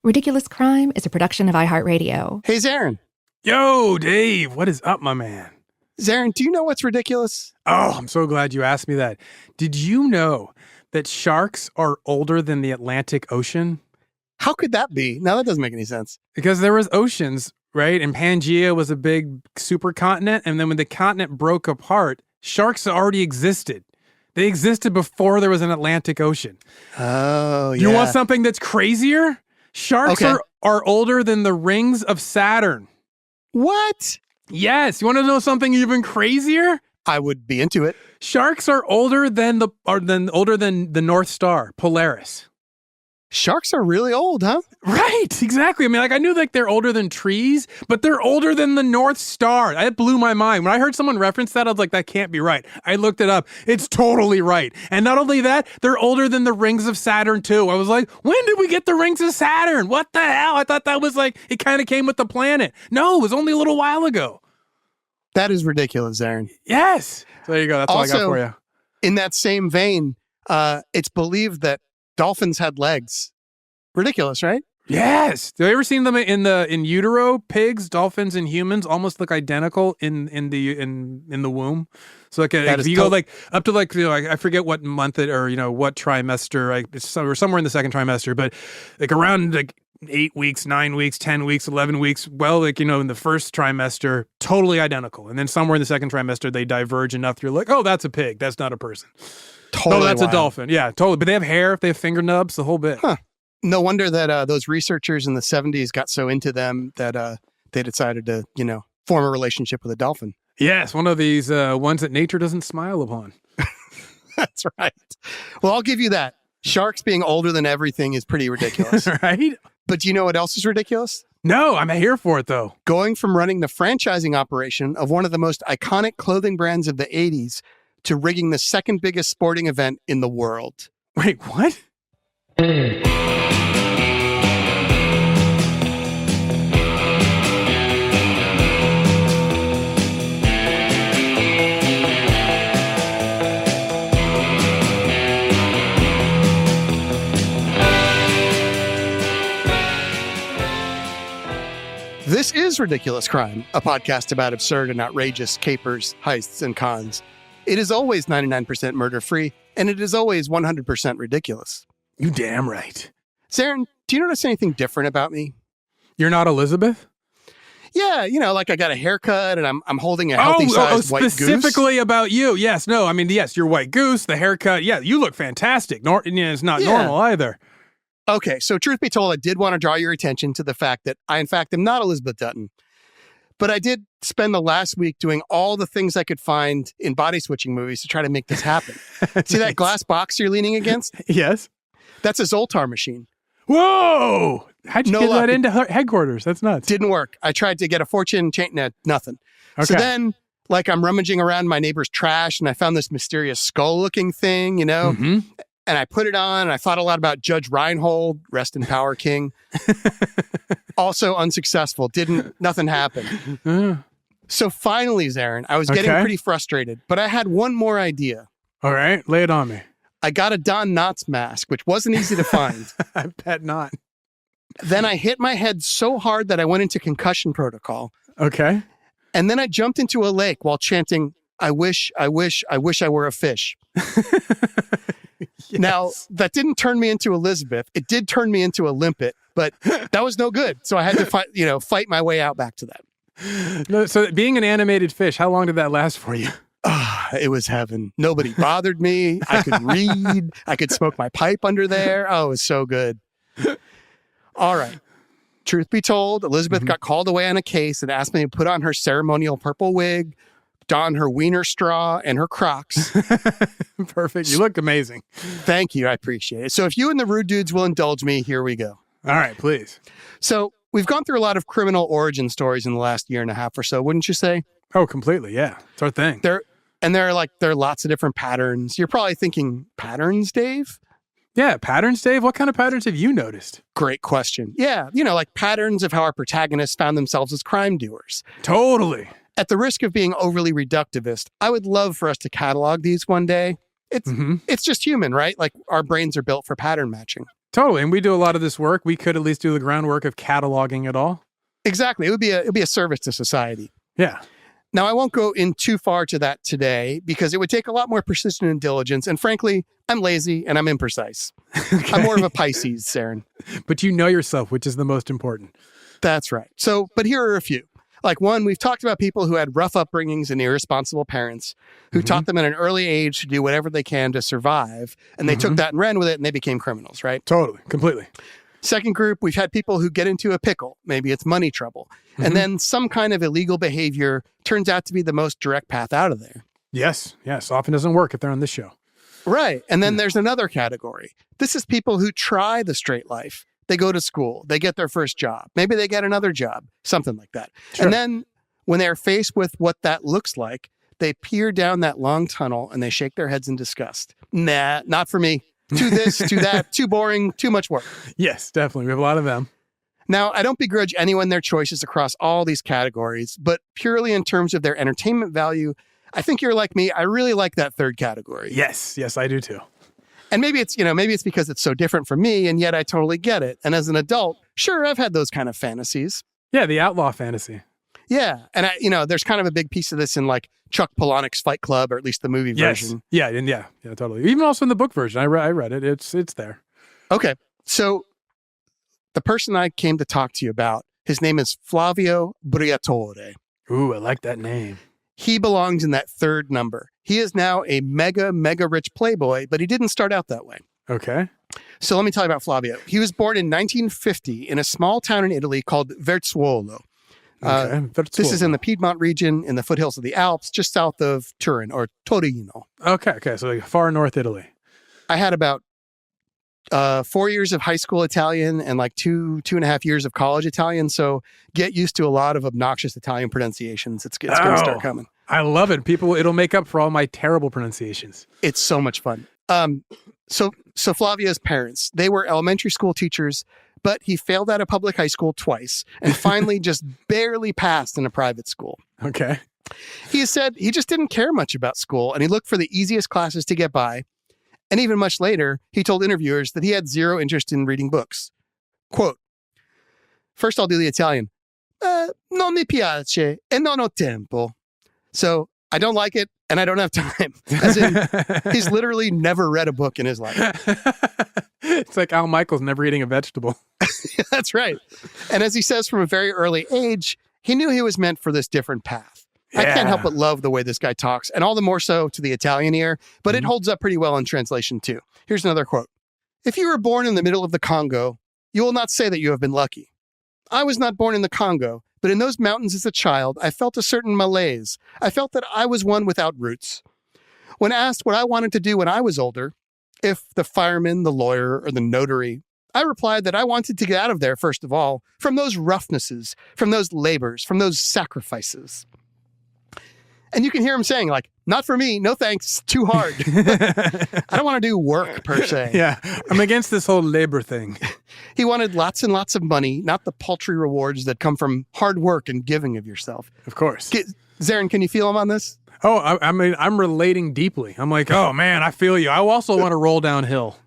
Ridiculous Crime is a production of iHeartRadio. Hey, Zaron. Yo, Dave, what is up, my man? Zaron, do you know what's ridiculous? Oh, I'm so glad you asked me that. Did you know that sharks are older than the Atlantic Ocean? How could that be? Now, that doesn't make any sense. Because there was oceans, right? And Pangaea was a big supercontinent. And then when the continent broke apart, sharks already existed. They existed before there was an Atlantic Ocean. Oh, yeah. You want something that's crazier? Sharks are older than the rings of Saturn. What? Yes. You want to know something even crazier? I would be into it. Sharks are older than the North Star, Polaris. Sharks are really old, huh? Right, exactly. I mean, I knew they're older than trees, but they're older than the North Star. That blew my mind. When I heard someone reference that, I was like, that can't be right. I looked it up. It's totally right. And not only that, they're older than the rings of Saturn, too. I was like, when did we get the rings of Saturn? What the hell? I thought that was like, it kind of came with the planet. No, it was only a little while ago. That is ridiculous, Zaron. Yes. So there you go. That's all I got for you. In that same vein, it's believed that dolphins had legs. Ridiculous, right? Yes. Have you ever seen them in utero? Pigs, dolphins, and humans almost look identical in the womb. So if you go like up to like, I forget what month it or what trimester. Or somewhere in the second trimester, but like around like 8 weeks, 9 weeks, 10 weeks, 11 weeks. Well, like in the first trimester, totally identical, and then somewhere in the second trimester they diverge enough. You're like, oh, that's a pig. That's not a person. Totally. Oh, that's wild. A dolphin. Yeah, totally. But they have hair. They have finger nubs. The whole bit. Huh. No wonder that those researchers in the 70s got so into them that they decided to, form a relationship with a dolphin. Yes, one of these ones that nature doesn't smile upon. That's right. Well, I'll give you that. Sharks being older than everything is pretty ridiculous. Right? But do you know what else is ridiculous? No, I'm here for it, though. Going from running the franchising operation of one of the most iconic clothing brands of the 80s to rigging the second biggest sporting event in the world. Wait, what? This is Ridiculous Crime, a podcast about absurd and outrageous capers, heists, and cons. It is always 99% murder-free, and it is always 100% ridiculous. You damn right. Zaron, do you notice anything different about me? You're not Elizabeth? Yeah, like I got a haircut and I'm holding a healthy-sized white goose. Specifically about you. Yes, no, I mean, yes, your white goose, the haircut. Yeah, you look fantastic. It's not normal either. Okay, so truth be told, I did want to draw your attention to the fact that I, in fact, am not Elizabeth Dutton. But I did spend the last week doing all the things I could find in body switching movies to try to make this happen. See that glass box you're leaning against? Yes. That's a Zoltar machine. Whoa! How'd you get that into headquarters? That's nuts. Didn't work. I tried to get a fortune chain. No, nothing. Okay. So then, I'm rummaging around my neighbor's trash and I found this mysterious skull-looking thing, Mm-hmm. And I put it on and I thought a lot about Judge Reinhold, rest in power king. Also unsuccessful. Nothing happened. So finally, Zaron, I was getting pretty frustrated, but I had one more idea. All right, lay it on me. I got a Don Knotts mask, which wasn't easy to find. I bet not. Then I hit my head so hard that I went into concussion protocol. Okay. And then I jumped into a lake while chanting, I wish I were a fish. Yes. Now, that didn't turn me into Elizabeth. It did turn me into a limpet, but that was no good. So I had to fight my way out back to that. No, so being an animated fish, how long did that last for you? It was heaven. Nobody bothered me. I could read. I could smoke my pipe under there. Oh, it was so good. All right. Truth be told, Elizabeth got called away on a case and asked me to put on her ceremonial purple wig, don her wiener straw, and her Crocs. Perfect. You look amazing. Thank you. I appreciate it. So if you and the rude dudes will indulge me, here we go. All right, please. So we've gone through a lot of criminal origin stories in the last year and a half or so, wouldn't you say? Oh, completely. Yeah. It's our thing. There are lots of different patterns. You're probably thinking, patterns, Dave? Yeah, patterns, Dave? What kind of patterns have you noticed? Great question. Yeah, like patterns of how our protagonists found themselves as crime doers. Totally. At the risk of being overly reductivist, I would love for us to catalog these one day. It's just human, right? Like our brains are built for pattern matching. Totally. And we do a lot of this work. We could at least do the groundwork of cataloging it all. Exactly. It would be a service to society. Yeah. Now, I won't go in too far to that today because it would take a lot more precision and diligence. And frankly, I'm lazy and I'm imprecise. Okay. I'm more of a Pisces, Zaron. But you know yourself, which is the most important. That's right. So, but here are a few. Like one, we've talked about people who had rough upbringings and irresponsible parents who taught them at an early age to do whatever they can to survive. And they took that and ran with it and they became criminals, right? Totally. Completely. Second group, we've had people who get into a pickle. Maybe it's money trouble. And then some kind of illegal behavior turns out to be the most direct path out of there. Yes. Yes. Often doesn't work if they're on this show. Right. And then there's another category. This is people who try the straight life. They go to school. They get their first job. Maybe they get another job, something like that. Sure. And then when they're faced with what that looks like, they peer down that long tunnel and they shake their heads in disgust. Nah, not for me. To this, to that, too boring, too much work. Yes, definitely. We have a lot of them. Now, I don't begrudge anyone their choices across all these categories, but purely in terms of their entertainment value, I think you're like me. I really like that third category. Yes, yes, I do too. And maybe it's because it's so different from me, and yet I totally get it. And as an adult, sure, I've had those kind of fantasies. Yeah, the outlaw fantasy. Yeah. And there's kind of a big piece of this in like Chuck Palahniuk's Fight Club, or at least the movie version. Yeah, yeah, totally. Even also in the book version. I read it. It's there. Okay. So the person I came to talk to you about, his name is Flavio Briatore. Ooh, I like that name. He belongs in that third number. He is now a mega rich playboy, but he didn't start out that way. Okay. So let me tell you about Flavio. He was born in 1950 in a small town in Italy called Verzuolo. This is in the Piedmont region in the foothills of the Alps, just south of Turin or Torino. Okay. So like far north Italy. I had about 4 years of high school Italian and like two and a half years of college Italian. So get used to a lot of obnoxious Italian pronunciations. It's going to start coming. I love it. It'll make up for all my terrible pronunciations. It's so much fun. So Flavio's parents, they were elementary school teachers, but he failed out of public high school twice and finally just barely passed in a private school. Okay. He said he just didn't care much about school and he looked for the easiest classes to get by. And even much later, he told interviewers that he had zero interest in reading books. Quote, first I'll do the Italian. Non mi piace e non ho tempo. So I don't like it and I don't have time. As in, he's literally never read a book in his life. It's like Al Michaels never eating a vegetable. That's right. And as he says from a very early age, he knew he was meant for this different path. Yeah. I can't help but love the way this guy talks, and all the more so to the Italian ear, but it holds up pretty well in translation too. Here's another quote. If you were born in the middle of the Congo, you will not say that you have been lucky. I was not born in the Congo, but in those mountains as a child, I felt a certain malaise. I felt that I was one without roots. When asked what I wanted to do when I was older, if the fireman, the lawyer, or the notary, I replied that I wanted to get out of there, first of all, from those roughnesses, from those labors, from those sacrifices. And you can hear him saying, like, not for me, no thanks, too hard. I don't want to do work, per se. Yeah, I'm against this whole labor thing. He wanted lots and lots of money, not the paltry rewards that come from hard work and giving of yourself. Of course. Zaron, can you feel him on this? Oh, I mean, I'm relating deeply. I'm like, oh, man, I feel you. I also want to roll downhill.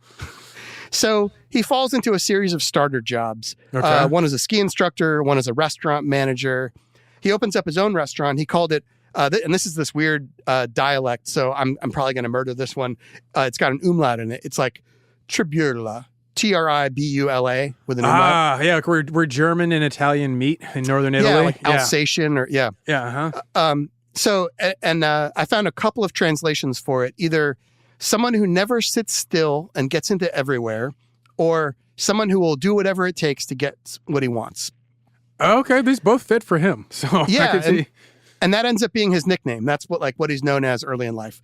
So he falls into a series of starter jobs. Okay. One is a ski instructor, one is a restaurant manager. He opens up his own restaurant. He called it, and this is this weird dialect, so I'm probably going to murder this one. It's got an umlaut in it. It's like Tribula, Tribula with an umlaut. Ah, yeah, like we're German and Italian meet in northern Italy. Yeah, like Alsatian or Yeah, uh-huh. So I found a couple of translations for it. Either someone who never sits still and gets into everywhere, or someone who will do whatever it takes to get what he wants. Okay, these both fit for him. So yeah, I can see. And that ends up being his nickname. That's what he's known as early in life.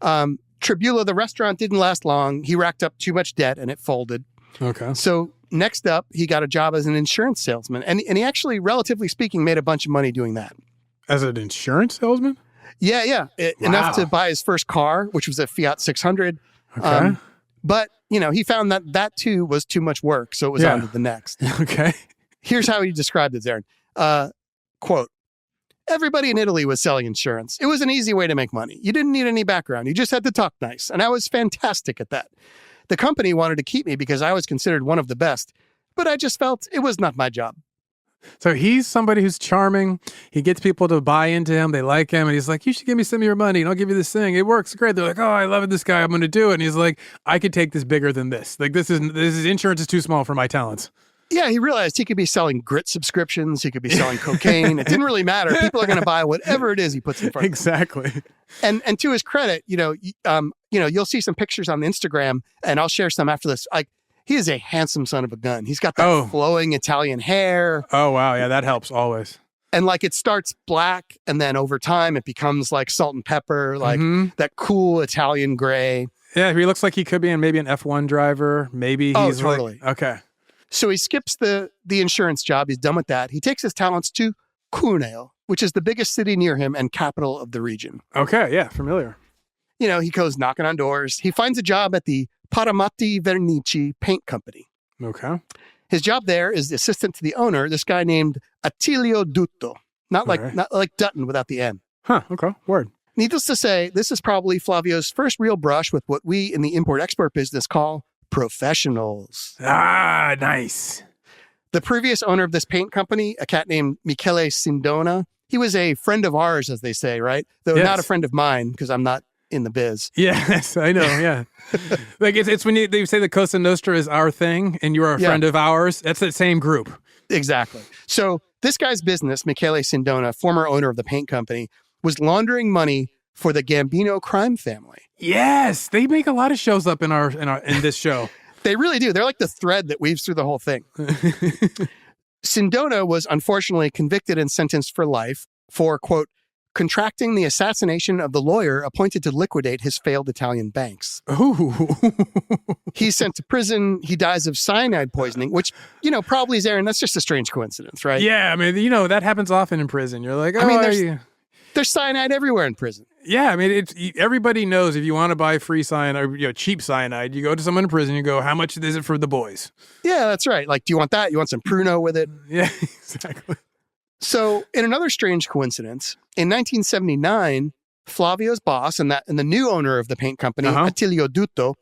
Tribula, the restaurant, didn't last long. He racked up too much debt and it folded. Okay. So next up, he got a job as an insurance salesman. And he actually, relatively speaking, made a bunch of money doing that. As an insurance salesman? Yeah. Enough to buy his first car, which was a Fiat 600. Okay. But, he found that too was too much work. So it was on to the next. Okay. Here's how he described it, Zaron. Quote, everybody in Italy was selling insurance. It was an easy way to make money. You didn't need any background. You just had to talk nice. And I was fantastic at that. The company wanted to keep me because I was considered one of the best, but I just felt it was not my job. So he's somebody who's charming. He gets people to buy into him. They like him. And he's like, you should give me some of your money and I'll give you this thing. It works great. They're like, oh, I love this guy. I'm going to do it. And he's like, I could take this bigger than this. Like, this is insurance is too small for my talents. Yeah, he realized he could be selling grit subscriptions. He could be selling cocaine. It didn't really matter. People are going to buy whatever it is he puts in front of them. Exactly. And to his credit, you'll see some pictures on Instagram, and I'll share some after this. Like, he is a handsome son of a gun. He's got that flowing Italian hair. Oh, wow. Yeah, that helps always. And like it starts black, and then over time it becomes like salt and pepper, like that cool Italian gray. Yeah, he looks like he could be maybe an F1 driver. Maybe he's totally. Okay. So he skips the insurance job. He's done with that. He takes his talents to Cuneo, which is the biggest city near him and capital of the region. Okay, yeah, familiar. He goes knocking on doors. He finds a job at the Paramati Vernici paint company. Okay. His job there is the assistant to the owner, this guy named Attilio Dutto. Not like Dutton without the N. Huh, okay, word. Needless to say, this is probably Flavio's first real brush with what we in the import-export business call professionals. Ah, nice. The previous owner of this paint company, a cat named Michele Sindona, he was a friend of ours, as they say, right? Though not a friend of mine, because I'm not in the biz. Yes, I know, yeah. Like it's when they say the Cosa Nostra is our thing and you are a friend of ours, that's that same group. Exactly. So this guy's business, Michele Sindona, former owner of the paint company, was laundering money for the Gambino crime family. Yes, they make a lot of shows up in this show. They really do. They're like the thread that weaves through the whole thing. Sindona was unfortunately convicted and sentenced for life for, quote, contracting the assassination of the lawyer appointed to liquidate his failed Italian banks. Ooh. He's sent to prison. He dies of cyanide poisoning, which, probably is Aaron. That's just a strange coincidence, right? Yeah, I mean, that happens often in prison. You're like, there's cyanide everywhere in prison. Yeah, I mean, everybody knows if you want to buy free cyanide or cheap cyanide, you go to someone in prison, you go, how much is it for the boys? Yeah, that's right. Like, do you want that? You want some Pruno with it? Yeah, exactly. So, in another strange coincidence, in 1979, Flavio's boss and the new owner of the paint company, Attilio Dutto,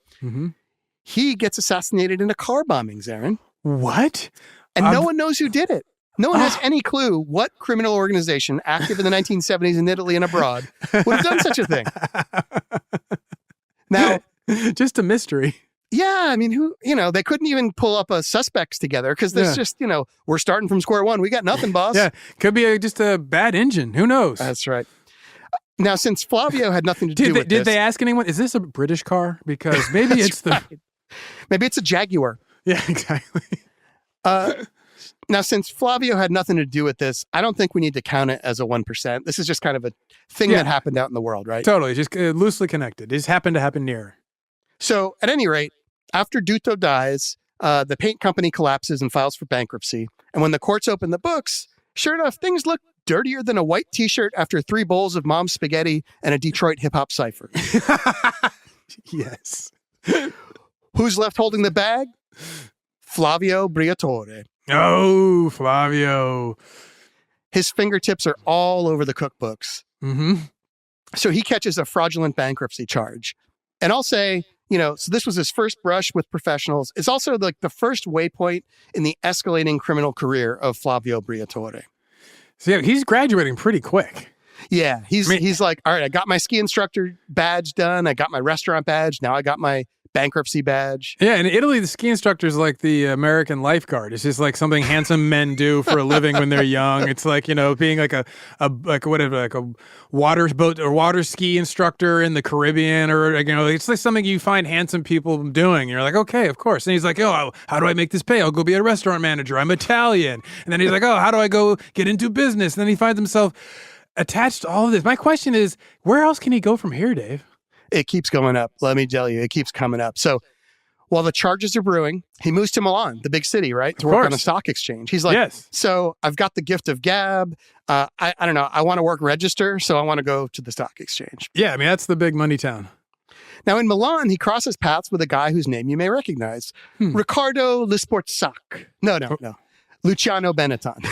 he gets assassinated in a car bombing, Zaron. What? And no one knows who did it. No one has any clue what criminal organization active in the 1970s in Italy and abroad would have done such a thing. Now, just a mystery. Yeah, I mean, they couldn't even pull up suspects together because there's just, we're starting from square one. We got nothing, boss. Yeah, could be just a bad engine. Who knows? That's right. Now, since Flavio had nothing to do with this. Did they ask anyone, is this a British car? Because maybe it's Maybe it's a Jaguar. Yeah, exactly. Now, since Flavio had nothing to do with this, I don't think we need to count it as a 1%. This is just kind of a thing that happened out in the world, right? Totally. Just loosely connected. It just happened to happen near. So, at any rate, after Dutto dies, the paint company collapses and files for bankruptcy. And when the courts open the books, sure enough, things look dirtier than a white T-shirt after 3 bowls of mom's spaghetti and a Detroit hip-hop cipher. Yes. Who's left holding the bag? Flavio Briatore. Oh, Flavio. His fingertips are all over the cookbooks. Mm-hmm. So he catches a fraudulent bankruptcy charge. And I'll say, so this was his first brush with professionals. It's also like the first waypoint in the escalating criminal career of Flavio Briatore. So yeah, he's graduating pretty quick. Yeah, he's like, all right, I got my ski instructor badge done. I got my restaurant badge. Now I got my bankruptcy badge. Yeah, in Italy, the ski instructor is like the American lifeguard. It's just like something handsome men do for a living when they're young. It's like, being like a water boat or water ski instructor in the Caribbean, or it's like something you find handsome people doing. You're like, okay, of course. And he's like, oh, how do I make this pay? I'll go be a restaurant manager. I'm Italian. And then he's like, oh, how do I go get into business? And then he finds himself attached to all of this. My question is, where else can he go from here, Dave? It keeps going up. Let me tell you, it keeps coming up. So while the charges are brewing, he moves to Milan, the big city, right? To work on a stock exchange. He's like, yes. So I've got the gift of gab. I don't know. I want to work register, so I want to go to the stock exchange. Yeah, I mean, that's the big money town. Now in Milan, he crosses paths with a guy whose name you may recognize. Riccardo Lisportsac. No. Luciano Benetton.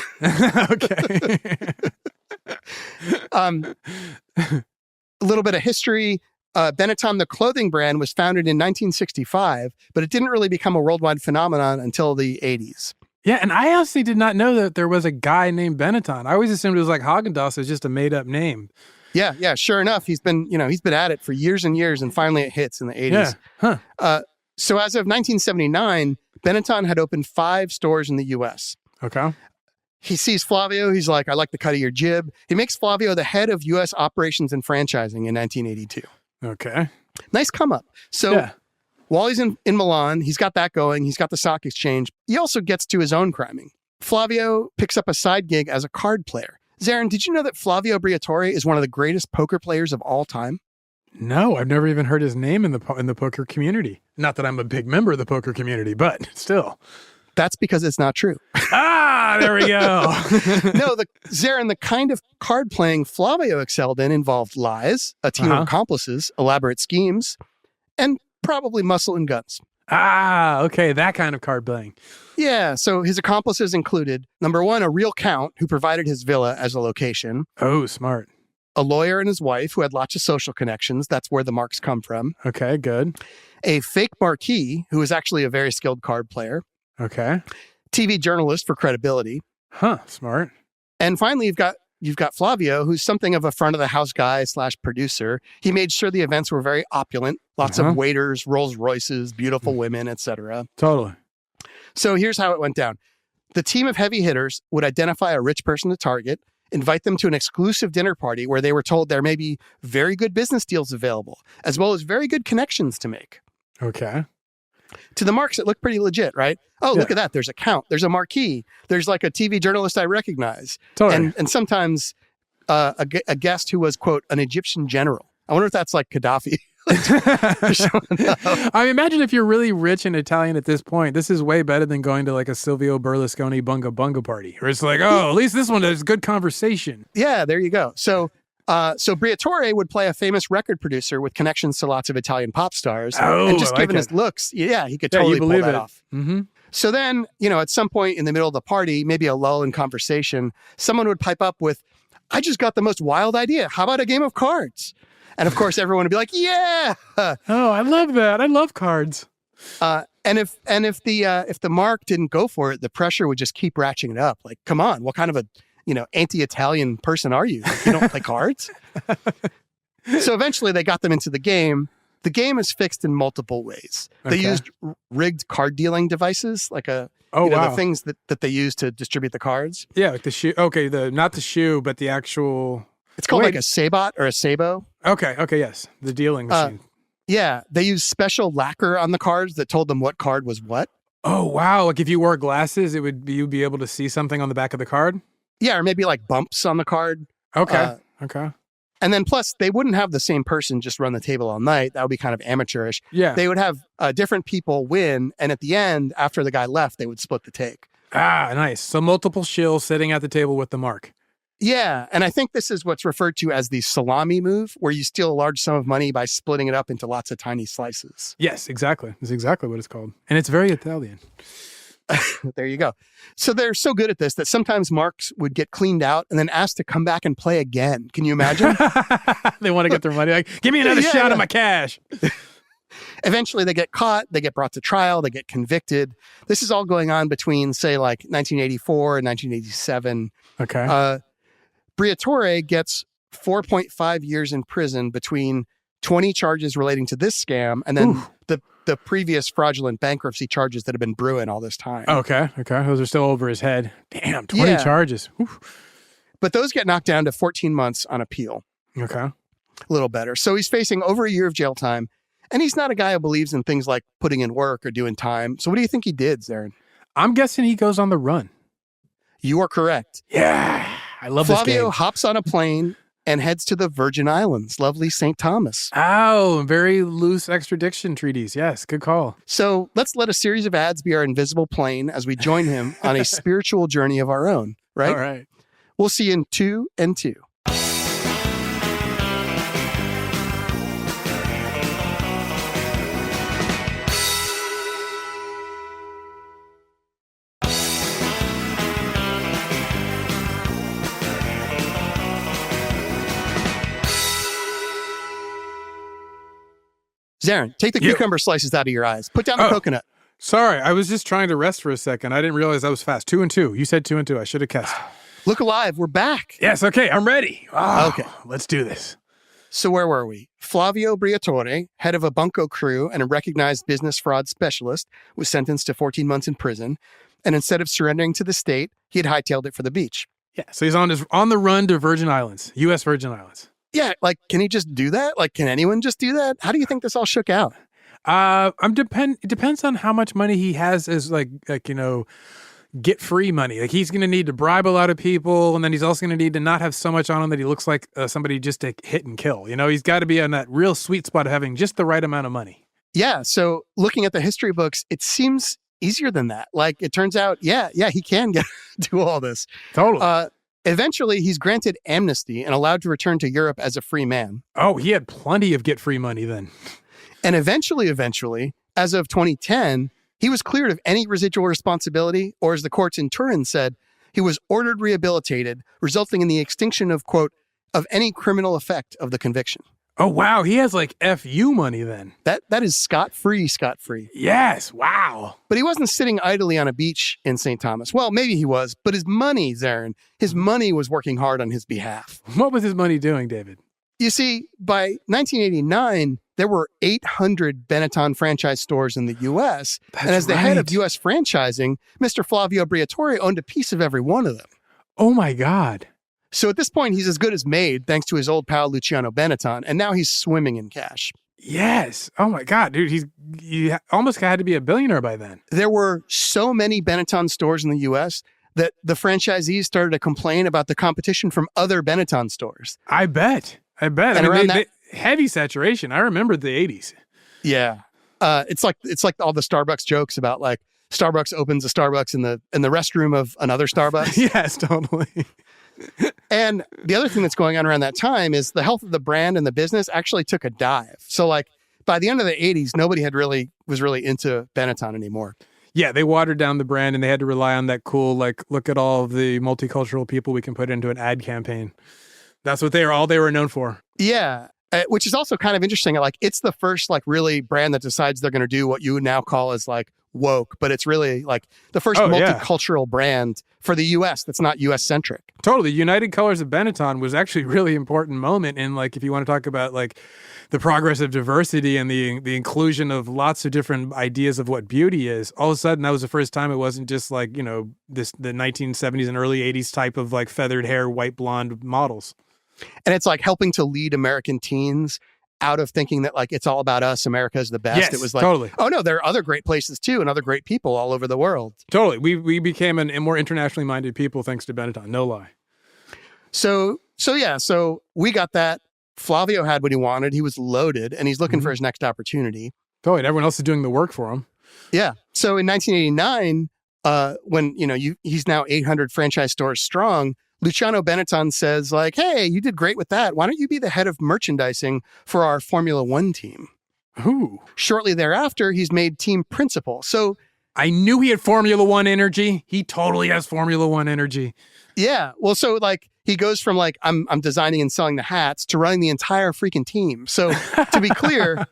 Okay. A little bit of history. Benetton, the clothing brand, was founded in 1965, but it didn't really become a worldwide phenomenon until the 80s. Yeah, and I honestly did not know that there was a guy named Benetton. I always assumed it was like Haagen-Dazs is just a made-up name. Yeah. Sure enough, he's been at it for years and years, and finally it hits in the 80s. Yeah. Huh. So as of 1979, Benetton had opened 5 stores in the U.S. Okay. He sees Flavio. He's like, I like the cut of your jib. He makes Flavio the head of U.S. operations and franchising in 1982. Okay. Nice come up. So while he's in Milan, he's got that going. He's got the stock exchange. He also gets to his own criming. Flavio picks up a side gig as a card player. Zaron, did you know that Flavio Briatore is one of the greatest poker players of all time? No, I've never even heard his name in the poker community. Not that I'm a big member of the poker community, but still. That's because it's not true. There we go. No, Zaron, the kind of card playing Flavio excelled in involved lies, a team of accomplices, elaborate schemes, and probably muscle and guns. Okay, that kind of card playing. Yeah, so his accomplices included, number 1, a real count who provided his villa as a location. Oh, smart. A lawyer and his wife who had lots of social connections. That's where the marks come from. Okay, good. A fake marquis who was actually a very skilled card player. Okay. TV journalist for credibility. Huh, smart. And finally, you've got Flavio, who's something of a front of the house guy / producer. He made sure the events were very opulent. Lots of waiters, Rolls Royces, beautiful women, etc. Totally. So here's how it went down. The team of heavy hitters would identify a rich person to target, invite them to an exclusive dinner party where they were told there may be very good business deals available, as well as very good connections to make. Okay. To the marks, it looked pretty legit, right? Oh, look at that. There's a count. There's a marquee. There's like a TV journalist I recognize. Totally. And sometimes a guest who was, quote, an Egyptian general. I wonder if that's like Gaddafi. I mean, imagine if you're really rich and Italian at this point. This is way better than going to like a Silvio Berlusconi bunga bunga party, where it's like, oh, at least this one has good conversation. Yeah, there you go. So Briatore would play a famous record producer with connections to lots of Italian pop stars. And just given his looks, he could totally pull that off. Mm-hmm. So then, at some point in the middle of the party, maybe a lull in conversation, someone would pipe up with, I just got the most wild idea. How about a game of cards? And of course, everyone would be like, yeah. Oh, I love that. I love cards. And if the mark didn't go for it, the pressure would just keep ratcheting it up. Like, come on, what kind of a anti-Italian person are you? Like, you don't play cards? So eventually they got them into the game. The game is fixed in multiple ways. They used rigged card dealing devices, like the things that they use to distribute the cards. Yeah, like the shoe. Okay, not the shoe, but the actual. It's called like a sabot or a sabo. Okay, yes. The dealing machine. Yeah, they used special lacquer on the cards that told them what card was what. Oh, wow. Like if you wore glasses, you'd be able to see something on the back of the card? Yeah, or maybe like bumps on the card. Okay. And then plus, they wouldn't have the same person just run the table all night. That would be kind of amateurish. Yeah. They would have different people win, and at the end, after the guy left, they would split the take. Nice. So multiple shills sitting at the table with the mark. Yeah, and I think this is what's referred to as the salami move, where you steal a large sum of money by splitting it up into lots of tiny slices. Yes, exactly. That's exactly what it's called. And it's very Italian. There you go. So they're so good at this that sometimes marks would get cleaned out and then asked to come back and play again. Can you imagine? They want to get their money. Like, give me another shot of my cash. Eventually they get caught, they get brought to trial, they get convicted. This is all going on between, say, like 1984 and 1987. Okay. Briatore gets 4.5 years in prison between 20 charges relating to this scam and then the previous fraudulent bankruptcy charges that have been brewing all this time. Okay. Those are still over his head. Damn, 20 charges. Oof. But those get knocked down to 14 months on appeal. Okay. A little better. So he's facing over a year of jail time, and he's not a guy who believes in things like putting in work or doing time. So what do you think he did, Zaron? I'm guessing he goes on the run. You are correct. Yeah. I love this game. Flavio hops on a plane and heads to the Virgin Islands, lovely St. Thomas. Oh, very loose extradition treaties. Yes, good call. So let's let a series of ads be our invisible plane as we join him on a spiritual journey of our own, right? All right. We'll see you in 2 and 2. Zaron, take the cucumber slices out of your eyes. Put down the coconut. Sorry, I was just trying to rest for a second. I didn't realize I was fast. 2 and 2. You said 2 and 2. I should have guessed. Look alive. We're back. Yes, okay. I'm ready. Okay. Let's do this. So where were we? Flavio Briatore, head of a bunco crew and a recognized business fraud specialist, was sentenced to 14 months in prison. And instead of surrendering to the state, he had hightailed it for the beach. Yeah, so he's on the run to Virgin Islands, U.S. Virgin Islands. Yeah, like, can he just do that? Like, can anyone just do that? How do you think this all shook out? It depends on how much money he has as get free money. Like, he's going to need to bribe a lot of people, and then he's also going to need to not have so much on him that he looks like somebody just to hit and kill. He's got to be on that real sweet spot of having just the right amount of money. Yeah, so looking at the history books, it seems easier than that. Like, it turns out, he can do all this. Totally. Eventually, he's granted amnesty and allowed to return to Europe as a free man. Oh, he had plenty of get free money then. And eventually, as of 2010, he was cleared of any residual responsibility, or as the courts in Turin said, he was ordered rehabilitated, resulting in the extinction of, quote, of any criminal effect of the conviction. Oh, wow. He has like FU money then. That is scot-free. Yes. Wow. But he wasn't sitting idly on a beach in St. Thomas. Well, maybe he was, but his money, Zaron, his money was working hard on his behalf. What was his money doing, David? You see, by 1989, there were 800 Benetton franchise stores in the U.S. And as the head of U.S. franchising, Mr. Flavio Briatore owned a piece of every one of them. Oh, my God. So at this point, he's as good as made, thanks to his old pal, Luciano Benetton, and now he's swimming in cash. Yes. Oh, my God, dude. He almost had to be a billionaire by then. There were so many Benetton stores in the U.S. that the franchisees started to complain about the competition from other Benetton stores. I bet. And heavy saturation. I remember the 80s. Yeah. It's like all the Starbucks jokes about like Starbucks opens a Starbucks in the restroom of another Starbucks. Yes, totally. And the other thing that's going on around that time is the health of the brand and the business actually took a dive. So like by the end of the 80s, nobody was really into Benetton anymore. Yeah, they watered down the brand and they had to rely on that cool, like, look at all of the multicultural people we can put into an ad campaign. That's what they were known for. Yeah, which is also kind of interesting. Like, it's the first, like, really brand that decides they're going to do what you would now call as, like, woke, but it's really, like, the first multicultural brand for the U.S. that's not U.S.-centric. Totally. United Colors of Benetton was actually a really important moment in, like, if you want to talk about, like, the progress of diversity and the inclusion of lots of different ideas of what beauty is. All of a sudden, that was the first time it wasn't just, like, the 1970s and early 80s type of, like, feathered hair, white blonde models. And it's like helping to lead American teens out of thinking that like it's all about us, America's the best. Yes, it was like, totally. Oh no, there are other great places too and other great people all over the world. Totally. We became a more internationally minded people thanks to Benetton. No lie. So we got that. Flavio had what he wanted. He was loaded and he's looking for his next opportunity. Totally. And everyone else is doing the work for him. Yeah. So in 1989, when he's now 800 franchise stores strong, Luciano Benetton says, like, hey, you did great with that. Why don't you be the head of merchandising for our Formula One team? Ooh. Shortly thereafter, he's made team principal. So I knew he had Formula One energy. He totally has Formula One energy. Yeah. Well, so like he goes from like, I'm designing and selling the hats to running the entire freaking team. So to be clear,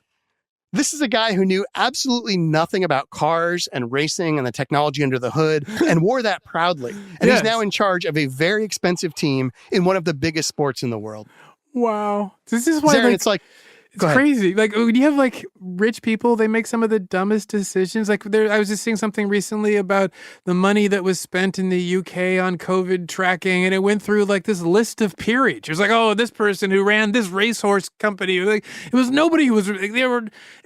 this is a guy who knew absolutely nothing about cars and racing and the technology under the hood and wore that proudly. And he's now in charge of a very expensive team in one of the biggest sports in the world. Wow. This is why Zaron, it's crazy. Like, when you have like rich people, they make some of the dumbest decisions. Like, I was just seeing something recently about the money that was spent in the UK on COVID tracking, and it went through like this list of peerage. It was like, oh, this person who ran this racehorse company. Like, it was nobody who was.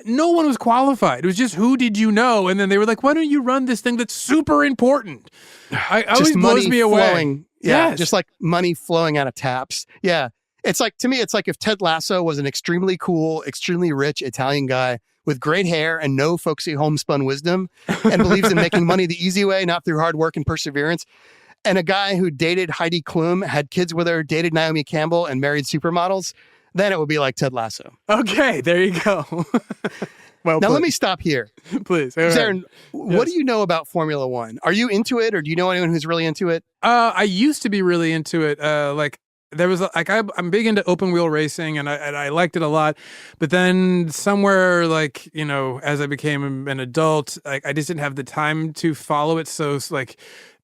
No one was qualified. It was just who did you know, and then they were like, why don't you run this thing that's super important? I always blows me away. Yeah, just like money flowing out of taps. Yeah. It's like, to me, it's like if Ted Lasso was an extremely cool, extremely rich Italian guy with great hair and no folksy homespun wisdom and believes in making money the easy way, not through hard work and perseverance. And a guy who dated Heidi Klum, had kids with her, dated Naomi Campbell, and married supermodels, then it would be like Ted Lasso. Okay, there you go. Well, now let me stop here. Please. Zaron, what do you know about Formula One? Are you into it, or do you know anyone who's really into it? I used to be really into it. there was I'm big into open wheel racing, and I liked it a lot. But then somewhere, like, you know, as I became an adult, I just didn't have the time to follow it so like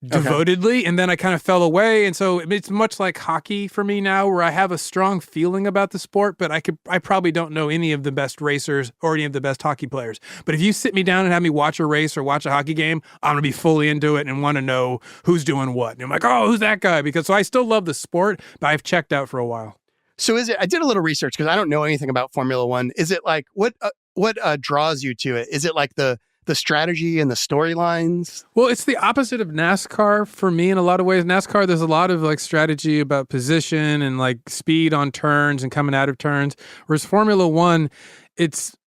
devotedly, and then I kind of fell away. And so it's much like hockey for me now, where I have a strong feeling about the sport, but I probably don't know any of the best racers or any of the best hockey players. But if you sit me down and have me watch a race or watch a hockey game, I'm gonna be fully into it and want to know who's doing what. And I'm like, oh, who's that guy? So I still love the sport, but I've checked out for a while. So I did a little research because I don't know anything about Formula One. Is it like, what draws you to it? Is it like the strategy and the storylines? Well, it's the opposite of NASCAR for me in a lot of ways. NASCAR, there's a lot of like strategy about position and like speed on turns and coming out of turns. Whereas Formula One,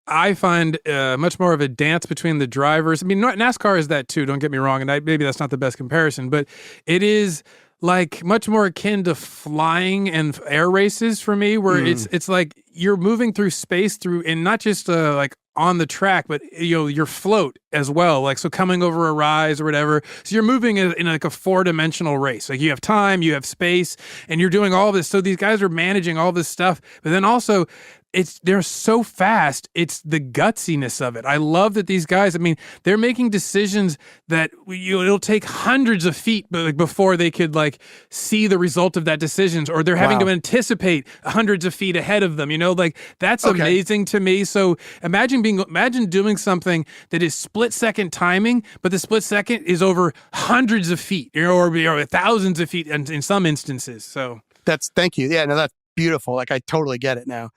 I find much more of a dance between the drivers. I mean, NASCAR is that too, don't get me wrong. And maybe that's not the best comparison, but it is like much more akin to flying and air races for me, where it's like you're moving through space and not just like on the track, but you know, your float as well. Like, so coming over a rise or whatever. So you're moving in like a 4-dimensional race. Like you have time, you have space, and you're doing all this. So these guys are managing all this stuff, but then also they're so fast. It's the gutsiness of it. I love that these guys, I mean, they're making decisions that it'll take hundreds of feet before they could like see the result of that decisions, or they're having to anticipate hundreds of feet ahead of them, you know, like that's amazing to me. So imagine doing something that is split-second timing, but the split second is over hundreds of feet, or thousands of feet in some instances. So thank you. Yeah, no, that's beautiful. Like I totally get it now.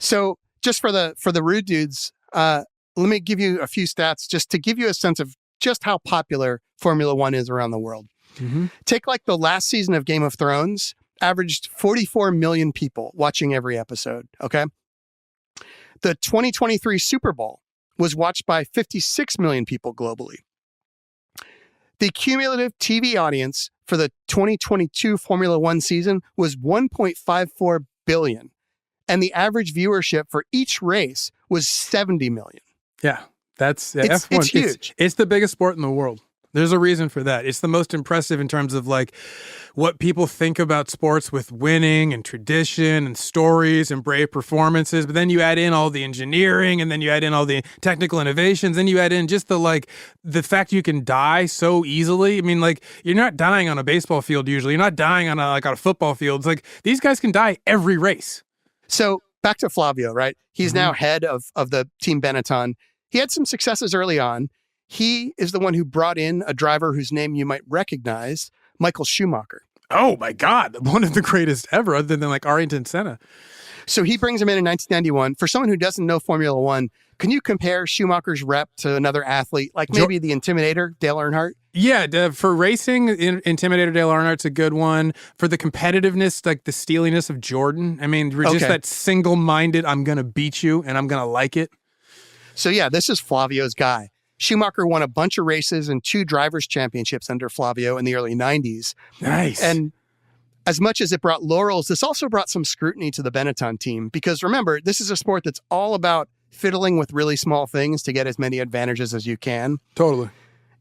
So just for the rude dudes, let me give you a few stats just to give you a sense of just how popular Formula One is around the world. Mm-hmm. Take like the last season of Game of Thrones, averaged 44 million people watching every episode, okay? The 2023 Super Bowl was watched by 56 million people globally. The cumulative TV audience for the 2022 Formula One season was 1.54 billion. And the average viewership for each race was 70 million. Yeah, it's F1. It's huge. It's the biggest sport in the world. There's a reason for that. It's the most impressive in terms of like what people think about sports with winning and tradition and stories and brave performances. But then you add in all the engineering, and then you add in all the technical innovations, and you add in just the fact you can die so easily. I mean, like, you're not dying on a baseball field usually. You're not dying on a football field. It's like these guys can die every race. So back to Flavio, right? He's now head of the Team Benetton. He had some successes early on. He is the one who brought in a driver whose name you might recognize, Michael Schumacher. Oh my God, one of the greatest ever, other than like Ayrton Senna. So he brings him in 1991. For someone who doesn't know Formula One, can you compare Schumacher's rep to another athlete, like maybe the Intimidator, Dale Earnhardt? Yeah, for racing, Intimidator Dale Earnhardt's a good one. For the competitiveness, like the steeliness of Jordan. I mean, we're just that single-minded, I'm going to beat you and I'm going to like it. So yeah, this is Flavio's guy. Schumacher won a bunch of races and 2 drivers' championships under Flavio in the early 90s. Nice. And as much as it brought laurels, this also brought some scrutiny to the Benetton team. Because remember, this is a sport that's all about fiddling with really small things to get as many advantages as you can. Totally.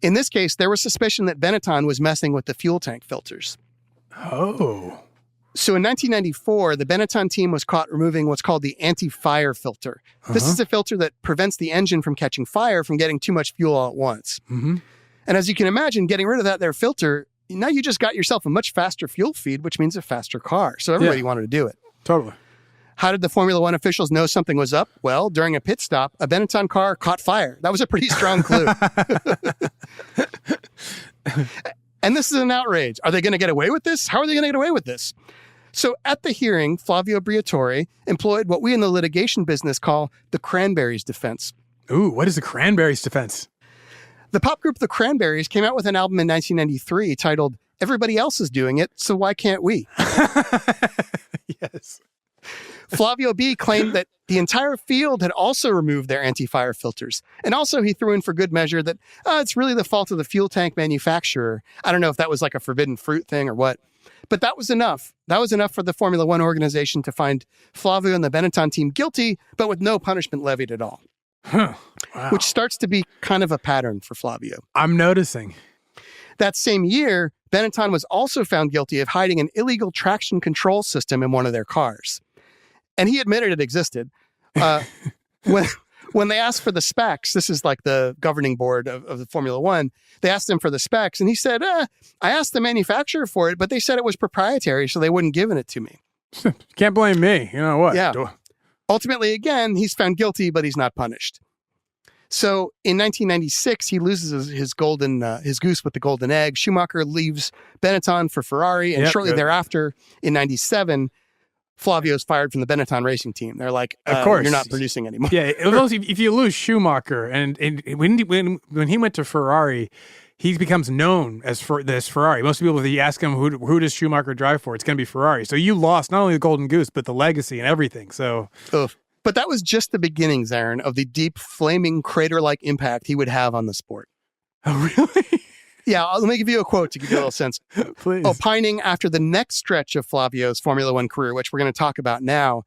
In this case, there was suspicion that Benetton was messing with the fuel tank filters. Oh. So in 1994, the Benetton team was caught removing what's called the anti-fire filter. This is a filter that prevents the engine from catching fire from getting too much fuel all at once. Mm-hmm. And as you can imagine, getting rid of that filter, now you just got yourself a much faster fuel feed, which means a faster car. So everybody wanted to do it. Totally. How did the Formula One officials know something was up? Well, during a pit stop, a Benetton car caught fire. That was a pretty strong clue. And this is an outrage. Are they going to get away with this? How are they going to get away with this? So at the hearing, Flavio Briatore employed what we in the litigation business call the Cranberries defense. Ooh, what is the Cranberries defense? The pop group The Cranberries came out with an album in 1993 titled Everybody Else is Doing It, So Why Can't We? Yes. Flavio B claimed that the entire field had also removed their anti-fire filters. And also he threw in for good measure that it's really the fault of the fuel tank manufacturer. I don't know if that was like a forbidden fruit thing or what. But that was enough. That was enough for the Formula One organization to find Flavio and the Benetton team guilty, but with no punishment levied at all. Huh. Wow. Which starts to be kind of a pattern for Flavio. I'm noticing. That same year, Benetton was also found guilty of hiding an illegal traction control system in one of their cars. And he admitted it existed. When they asked for the specs, this is like the governing board of the Formula One, they asked him for the specs, and he said, I asked the manufacturer for it, but they said it was proprietary, so they wouldn't give it to me. Can't blame me. You know what? Yeah. Ultimately, again, he's found guilty, but he's not punished. So in 1996, he loses his goose with the golden egg. Schumacher leaves Benetton for Ferrari, and shortly thereafter, in 97, Flavio's fired from the Benetton racing team. They're like, of course, you're not producing anymore. Yeah, if you lose Schumacher, and when he went to Ferrari, he becomes known as for this Ferrari. Most people, if you ask him who does Schumacher drive for, it's going to be Ferrari. So you lost not only the golden goose, but the legacy and everything. So, but that was just the beginning, Zaron, of the deep, flaming crater-like impact he would have on the sport. Oh, really? Yeah, let me give you a quote to give you a little sense. Please. Opining after the next stretch of Flavio's Formula One career, which we're going to talk about now,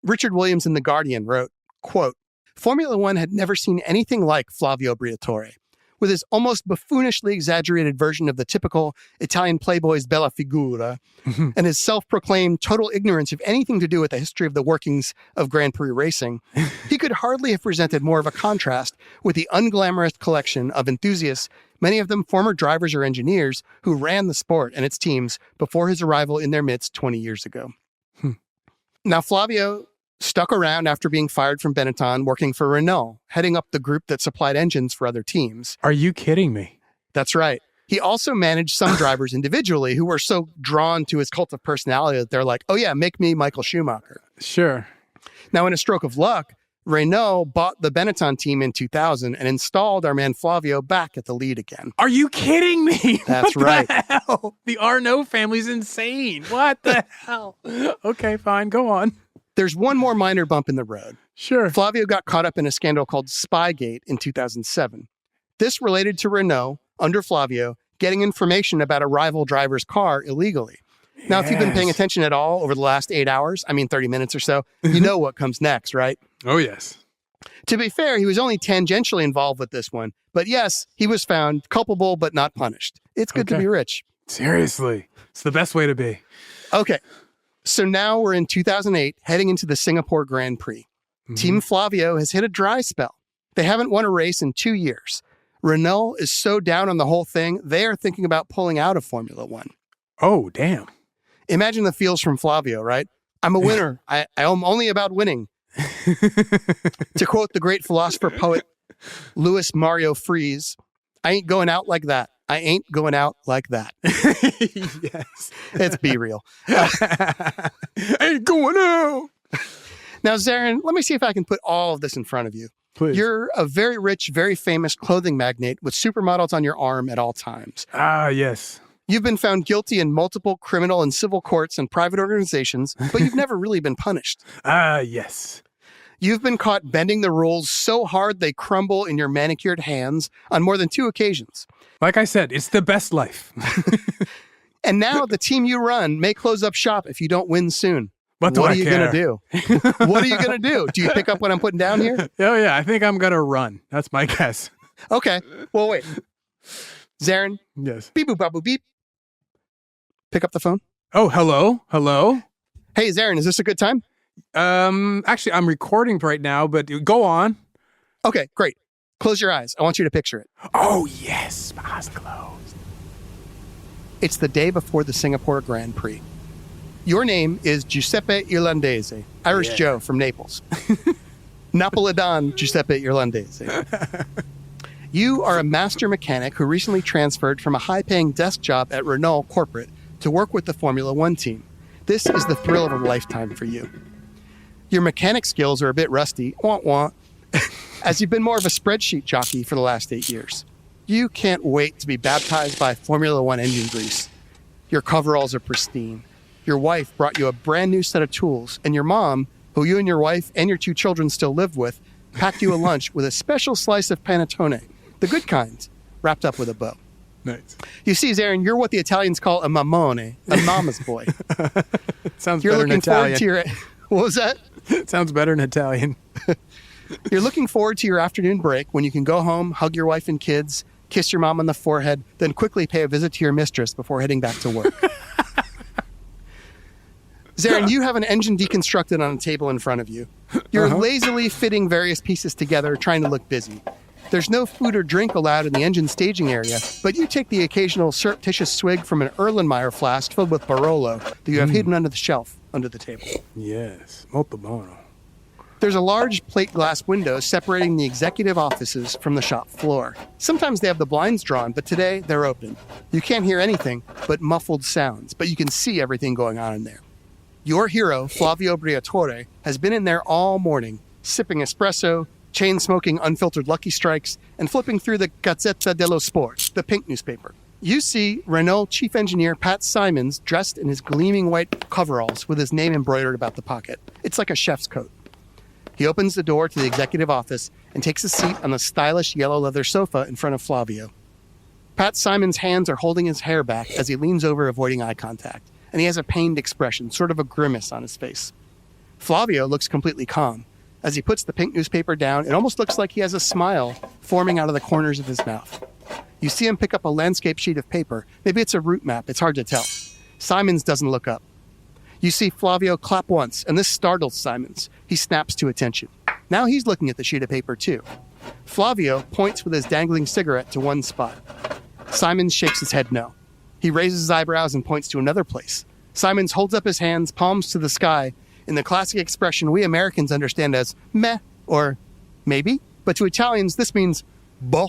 Richard Williams in The Guardian wrote, quote, Formula One had never seen anything like Flavio Briatore. With his almost buffoonishly exaggerated version of the typical Italian playboy's bella figura, and his self-proclaimed total ignorance of anything to do with the history of the workings of Grand Prix racing, he could hardly have presented more of a contrast with the unglamorous collection of enthusiasts, many of them former drivers or engineers, who ran the sport and its teams before his arrival in their midst 20 years ago. Now, Flavio stuck around after being fired from Benetton, working for Renault, heading up the group that supplied engines for other teams. Are you kidding me? That's right. He also managed some drivers individually who were so drawn to his cult of personality that they're like, oh yeah, make me Michael Schumacher. Sure. Now, in a stroke of luck, Renault bought the Benetton team in 2000 and installed our man Flavio back at the lead again. Are you kidding me? That's what right. The hell? The Arnault family's insane. What the hell? Okay, fine. Go on. There's one more minor bump in the road. Sure. Flavio got caught up in a scandal called Spygate in 2007. This related to Renault, under Flavio, getting information about a rival driver's car illegally. Now, if you've been paying attention at all over the last 8 hours, 30 minutes or so, you know what comes next, right? Oh, yes. To be fair, he was only tangentially involved with this one. But yes, he was found culpable but not punished. It's good to be rich. Seriously. It's the best way to be. Okay. So now we're in 2008, heading into the Singapore Grand Prix. Team Flavio has hit a dry spell. They haven't won a race in 2 years. Renault is so down on the whole thing, they are thinking about pulling out of Formula One. Oh, damn. Imagine the feels from Flavio, right? I'm a winner. I am only about winning. To quote the great philosopher poet Louis Mario Fries, I ain't going out like that. I ain't going out like that. Yes. It's Be Real. I ain't going out. Now, Zaron, let me see if I can put all of this in front of you. Please. You're a very rich, very famous clothing magnate with supermodels on your arm at all times. Ah, yes. You've been found guilty in multiple criminal and civil courts and private organizations, but you've never really been punished. Ah, yes. You've been caught bending the rules so hard they crumble in your manicured hands on more than 2 occasions. Like I said, it's the best life. And now the team you run may close up shop if you don't win soon. What are you going to do? What are you going to do? Do you pick up what I'm putting down here? Oh, yeah. I think I'm going to run. That's my guess. Okay. Well, wait. Zaron? Yes. Beep, boop, bop, boop, beep. Pick up the phone. Oh, hello? Hello? Hey, Zaron, is this a good time? Actually, I'm recording right now, but go on. Okay, great. Close your eyes. I want you to picture it. Oh, yes. My eyes closed. It's the day before the Singapore Grand Prix. Your name is Giuseppe Irlandese, Irish Joe from Naples. Napolitan Giuseppe Irlandese. You are a master mechanic who recently transferred from a high-paying desk job at Renault Corporate to work with the Formula One team. This is the thrill of a lifetime for you. Your mechanic skills are a bit rusty, as you've been more of a spreadsheet jockey for the last 8 years. You can't wait to be baptized by Formula One engine grease. Your coveralls are pristine. Your wife brought you a brand new set of tools, and your mom, who you and your wife and your 2 children still live with, packed you a lunch with a special slice of panettone, the good kind, wrapped up with a bow. Nice. You see, Zaron, you're what the Italians call a mamone, a mama's boy. Sounds You're better in looking forward Italian. to your... What was that? Sounds better in Italian. You're looking forward to your afternoon break when you can go home, hug your wife and kids, kiss your mom on the forehead, then quickly pay a visit to your mistress before heading back to work. Zaron, you have an engine deconstructed on a table in front of you. You're lazily fitting various pieces together, trying to look busy. There's no food or drink allowed in the engine staging area, but you take the occasional surreptitious swig from an Erlenmeyer flask filled with Barolo that you have hidden under the shelf under the table. Yes, molto buono. There's a large plate glass window separating the executive offices from the shop floor. Sometimes they have the blinds drawn, but today they're open. You can't hear anything but muffled sounds, but you can see everything going on in there. Your hero, Flavio Briatore, has been in there all morning, sipping espresso, chain-smoking unfiltered Lucky Strikes, and flipping through the Gazzetta dello Sport, the pink newspaper. You see Renault chief engineer Pat Simons dressed in his gleaming white coveralls with his name embroidered about the pocket. It's like a chef's coat. He opens the door to the executive office and takes a seat on the stylish yellow leather sofa in front of Flavio. Pat Simons' hands are holding his hair back as he leans over, avoiding eye contact, and he has a pained expression, sort of a grimace on his face. Flavio looks completely calm. As he puts the pink newspaper down, it almost looks like he has a smile forming out of the corners of his mouth. You see him pick up a landscape sheet of paper. Maybe it's a route map. It's hard to tell. Simons doesn't look up. You see Flavio clap once, and this startles Simons. He snaps to attention. Now he's looking at the sheet of paper, too. Flavio points with his dangling cigarette to one spot. Simons shakes his head no. He raises his eyebrows and points to another place. Simons holds up his hands, palms to the sky, in the classic expression we Americans understand as meh or maybe, but to Italians this means boh.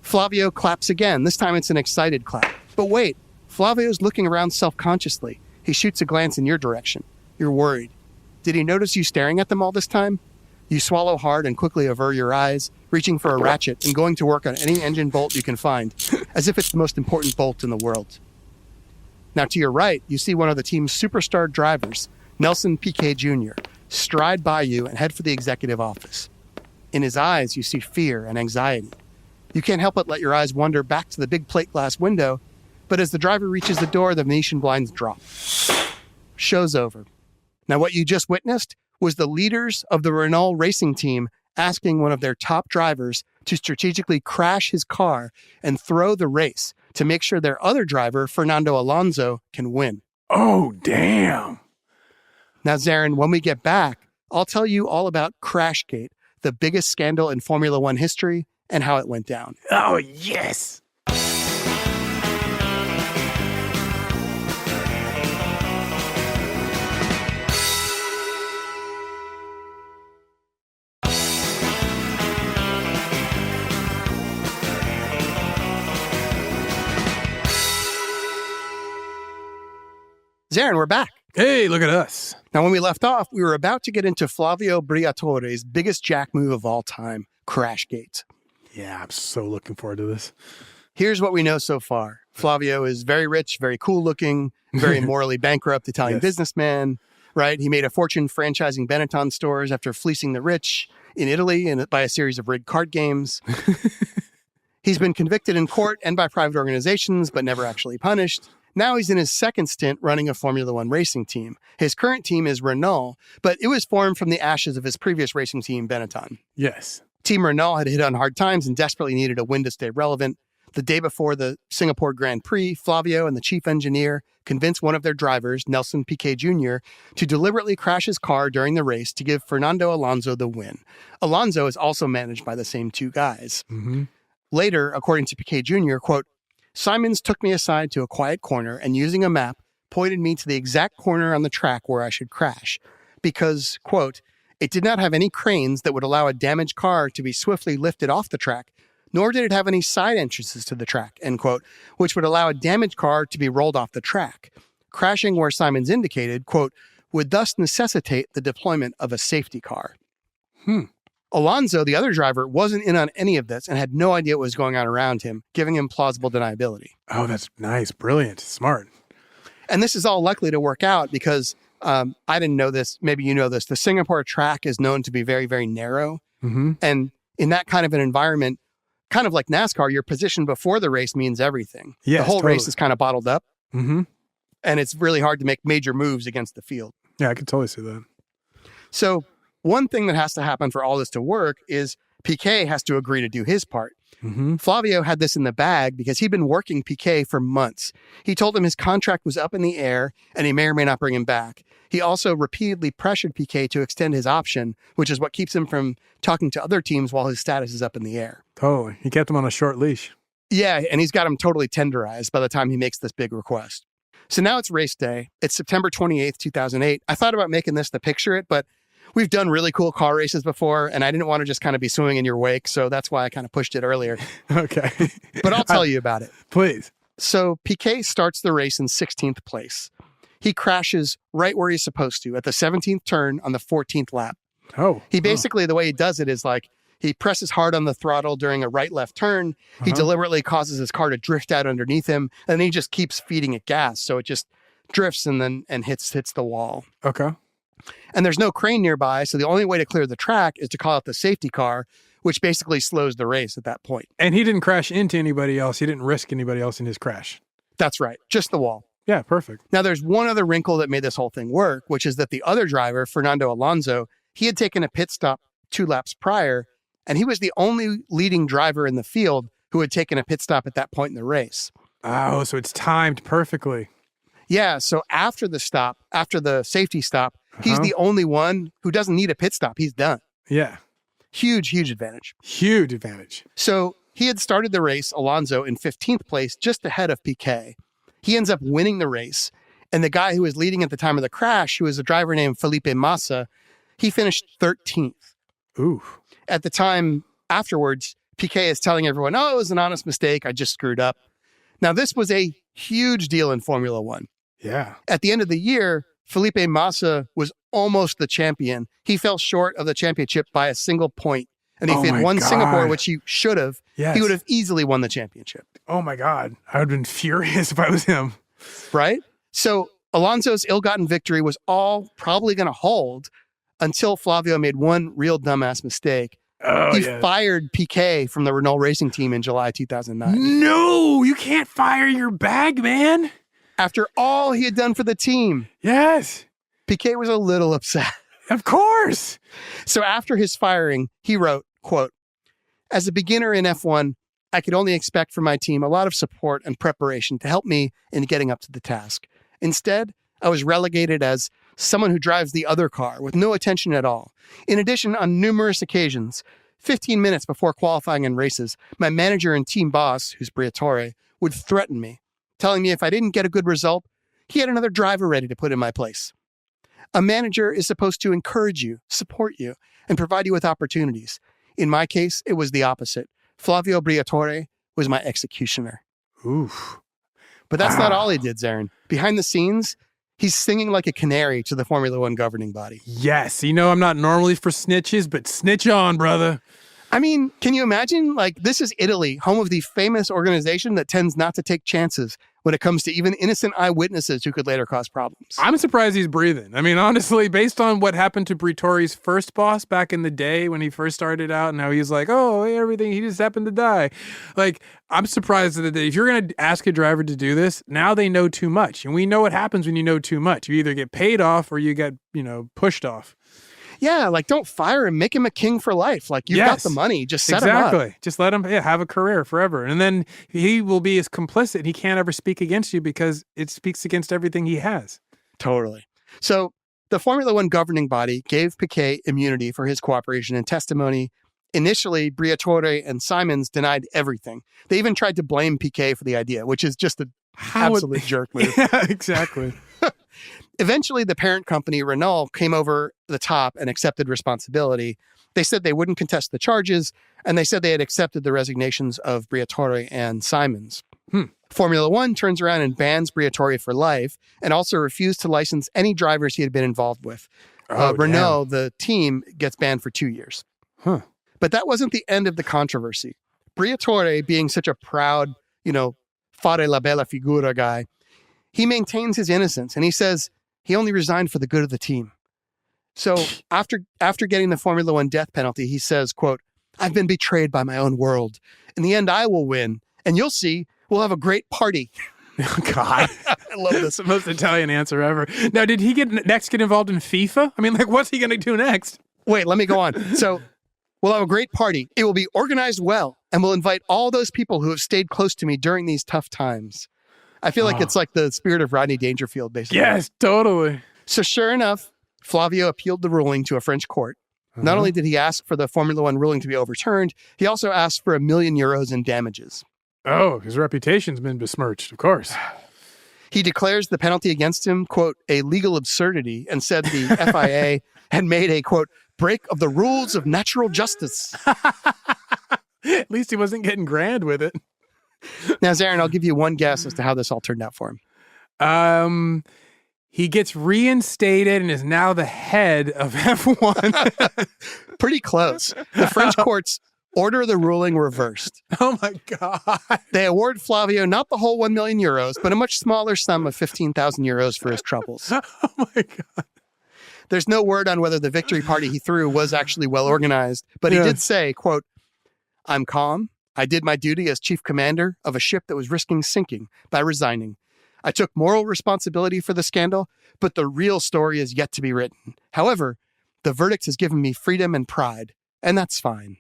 Flavio claps again. This time it's an excited clap. But wait, Flavio's looking around self-consciously. He shoots a glance in your direction. You're worried. Did he notice you staring at them all this time? You swallow hard and quickly avert your eyes, reaching for a ratchet and going to work on any engine bolt you can find, as if it's the most important bolt in the world. Now, to your right, you see one of the team's superstar drivers, Nelson Piquet Jr., stride by you and head for the executive office. In his eyes, you see fear and anxiety. You can't help but let your eyes wander back to the big plate glass window, but as the driver reaches the door, the Venetian blinds drop. Show's over. Now, what you just witnessed was the leaders of the Renault racing team asking one of their top drivers to strategically crash his car and throw the race to make sure their other driver, Fernando Alonso, can win. Oh, damn. Now, Zaron, when we get back, I'll tell you all about Crashgate, the biggest scandal in Formula One history, and how it went down. Oh, yes. Zaron, we're back. Hey, look at us. Now, when we left off, we were about to get into Flavio Briatore's biggest jack move of all time, Crashgate. Yeah, I'm so looking forward to this. Here's what we know so far. Flavio is very rich, very cool looking, very morally bankrupt Italian businessman, right? He made a fortune franchising Benetton stores after fleecing the rich in Italy and by a series of rigged card games. He's been convicted in court and by private organizations, but never actually punished. Now he's in his second stint running a Formula One racing team. His current team is Renault, but it was formed from the ashes of his previous racing team, Benetton. Yes. Team Renault had hit on hard times and desperately needed a win to stay relevant. The day before the Singapore Grand Prix, Flavio and the chief engineer convinced one of their drivers, Nelson Piquet Jr., to deliberately crash his car during the race to give Fernando Alonso the win. Alonso is also managed by the same two guys. Mm-hmm. Later, according to Piquet Jr., quote, Simons took me aside to a quiet corner and using a map, pointed me to the exact corner on the track where I should crash because, quote, it did not have any cranes that would allow a damaged car to be swiftly lifted off the track, nor did it have any side entrances to the track, end quote, which would allow a damaged car to be rolled off the track. Crashing where Simons indicated, quote, would thus necessitate the deployment of a safety car. Alonso, the other driver, wasn't in on any of this and had no idea what was going on around him, giving him plausible deniability. Oh, that's nice. Brilliant. Smart. And this is all likely to work out because I didn't know this. Maybe you know this. The Singapore track is known to be very, very narrow. Mm-hmm. And in that kind of an environment, kind of like NASCAR, your position before the race means everything. Yes, the whole totally. race is kind of bottled up. Mm-hmm. And it's really hard to make major moves against the field. Yeah, I can totally see that. So one thing that has to happen for all this to work is Piquet has to agree to do his part. Flavio had this in the bag because he'd been working Piquet for months. He told him his contract was up in the air and he may or may not bring him back. He also repeatedly pressured Piquet to extend his option, which is what keeps him from talking to other teams while his status is up in the air. Totally. He kept him on a short leash. Yeah, and he's got him totally tenderized by the time he makes this big request. So now it's race day. It's September 28th, 2008. I thought about making this to picture it, but we've done really cool car races before, and I didn't want to just kind of be swimming in your wake, so that's why I kind of pushed it earlier. Okay. But I'll tell you about it. Please. So Piquet starts the race in 16th place. He crashes right where he's supposed to, at the 17th turn on the 14th lap. Oh. He basically, the way he does it is like, he presses hard on the throttle during a right-left turn. He deliberately causes his car to drift out underneath him, and he just keeps feeding it gas, so it just drifts and hits the wall. Okay. And there's no crane nearby, so the only way to clear the track is to call out the safety car, which basically slows the race at that point. And he didn't crash into anybody else. He didn't risk anybody else in his crash. That's right. Just the wall. Yeah, perfect. Now, there's one other wrinkle that made this whole thing work, which is that the other driver, Fernando Alonso, he had taken a pit stop 2 laps prior, and he was the only leading driver in the field who had taken a pit stop at that point in the race. Oh, so it's timed perfectly. Yeah, so after the safety stop, he's the only one who doesn't need a pit stop. He's done. Yeah. Huge advantage. Huge advantage. So he had started the race, Alonso, in 15th place, just ahead of Piquet. He ends up winning the race. And the guy who was leading at the time of the crash, who was a driver named Felipe Massa, he finished 13th. Ooh. At the time afterwards, Piquet is telling everyone, oh, it was an honest mistake. I just screwed up. Now, this was a huge deal in Formula One. Yeah. At the end of the year, Felipe Massa was almost the champion. He fell short of the championship by a single point. And if he had won Singapore, which he should have, he would have easily won the championship. Oh my God. I would have been furious if I was him. Right? So Alonso's ill-gotten victory was all probably going to hold until Flavio made one real dumbass mistake. He fired Piquet from the Renault Racing Team in July 2009. No, you can't fire your bag, man. After all he had done for the team. Yes. Piquet was a little upset. Of course. So after his firing, he wrote, quote, as a beginner in F1, I could only expect from my team a lot of support and preparation to help me in getting up to the task. Instead, I was relegated as someone who drives the other car with no attention at all. In addition, on numerous occasions, 15 minutes before qualifying in races, my manager and team boss, who's Briatore, would threaten me, telling me if I didn't get a good result, he had another driver ready to put in my place. A manager is supposed to encourage you, support you, and provide you with opportunities. In my case, it was the opposite. Flavio Briatore was my executioner. Oof. But that's not all he did, Zaron. Behind the scenes, he's singing like a canary to the Formula One governing body. Yes. You know, I'm not normally for snitches, but snitch on, brother. I mean, can you imagine? Like, this is Italy, home of the famous organization that tends not to take chances when it comes to even innocent eyewitnesses who could later cause problems. I'm surprised he's breathing. I mean, honestly, based on what happened to Briatore's first boss back in the day when he first started out and how he's like, oh, everything, he just happened to die. Like, I'm surprised that if you're going to ask a driver to do this, now they know too much. And we know what happens when you know too much. You either get paid off or you get, pushed off. Yeah, like, don't fire him. Make him a king for life. Like, you've got the money. Just set him up. Exactly. Just let him have a career forever. And then he will be as complicit. He can't ever speak against you because it speaks against everything he has. Totally. So the Formula One governing body gave Piquet immunity for his cooperation and testimony. Initially, Briatore and Simons denied everything. They even tried to blame Piquet for the idea, which is just an absolute jerk move. Yeah, exactly. Eventually, the parent company, Renault, came over the top and accepted responsibility. They said they wouldn't contest the charges, and they said they had accepted the resignations of Briatore and Simons. Formula One turns around and bans Briatore for life and also refused to license any drivers he had been involved with. Renault, the team, gets banned for 2 years. But that wasn't the end of the controversy. Briatore, being such a proud, fare la bella figura guy, he maintains his innocence, and he says he only resigned for the good of the team. So after getting the Formula One death penalty, he says, quote, I've been betrayed by my own world. In the end, I will win, and you'll see, we'll have a great party. Oh, God. I love this. The most Italian answer ever. Now, did he get involved in FIFA? I mean, what's he going to do next? Wait, let me go on. So we'll have a great party. It will be organized well. and will invite all those people who have stayed close to me during these tough times. I feel like it's like the spirit of Rodney Dangerfield, basically. Yes, totally. So sure enough, Flavio appealed the ruling to a French court. Not only did he ask for the Formula One ruling to be overturned, he also asked for €1 million in damages. Oh, his reputation's been besmirched, of course. He declares the penalty against him, quote, a legal absurdity, and said the FIA had made a, quote, break of the rules of natural justice. At least he wasn't getting grand with it. Now, Zaron, I'll give you one guess as to how this all turned out for him. He gets reinstated and is now the head of F1. Pretty close. The French courts order the ruling reversed. Oh, my God. They award Flavio not the whole €1 million, but a much smaller sum of €15,000 for his troubles. Oh, my God. There's no word on whether the victory party he threw was actually well organized, but he did say, quote, I'm calm. I did my duty as chief commander of a ship that was risking sinking by resigning. I took moral responsibility for the scandal, but the real story is yet to be written. However, the verdict has given me freedom and pride, and that's fine.